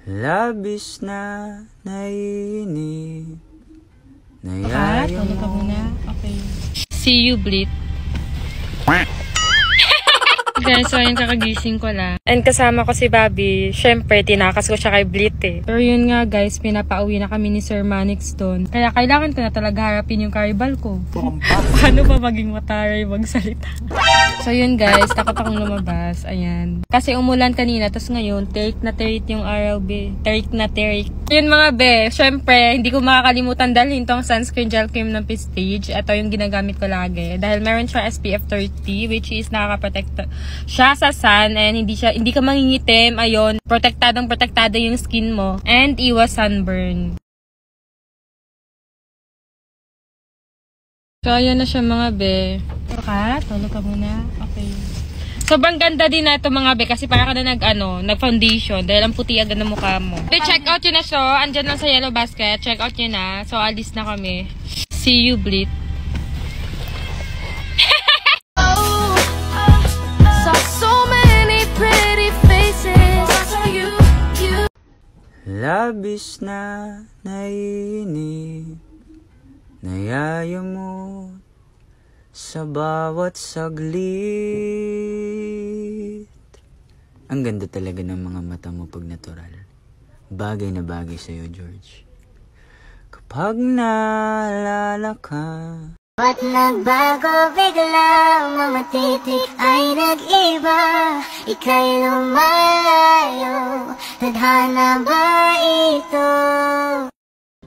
Labis na naiinip. Tulog ka muna. Okay. See you, Blit. Guys, so yun, kakagising ko lang. And kasama ko si Bobby. Siyempre, tinakas ko siya kay Blit eh. Pero yun nga guys, pinapauwi na kami ni Sir Manix doon. Kaya kailangan ko na talaga harapin yung karibal ko. Paano ba maging mataray magsalita? So yun guys, takot akong lumabas. Ayan. Kasi umulan kanina, tapos ngayon, terik na terik yung araw, be. Terik na terik. Yun mga be, syempre, hindi ko makakalimutan dalhin tong sunscreen gel cream ng Prestige. Ito yung ginagamit ko lagi. Dahil meron siya SPF 30, which is nakaka-protect siya sa sun and hindi ka mangingitim. Ayun, protektado yung skin mo and iwas sunburn. So ayan na siya mga be. Tulog ka muna. Okay. Sobrang ganda din na ito mga be kasi para ka na nag-foundation dahil ang puti agad ng mukha mo. Be, check out yun na so. Andyan lang sa yellow basket. Check out yun na. So alis na kami. See you, Blit. Labis na naiinip, nayayamot sa bawat saglit. Ang ganda talaga ng mga mata mo pag natural. Bagay na bagay sa'yo, George. Kapag naalala ka, ba't nagbago biglang mga titik ay nag-iba? Ika'y lumalayo, tadhana ba ito?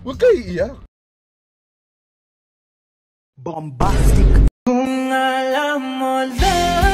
Huwag kayo iiyak. bombastic. Kung alam mo lang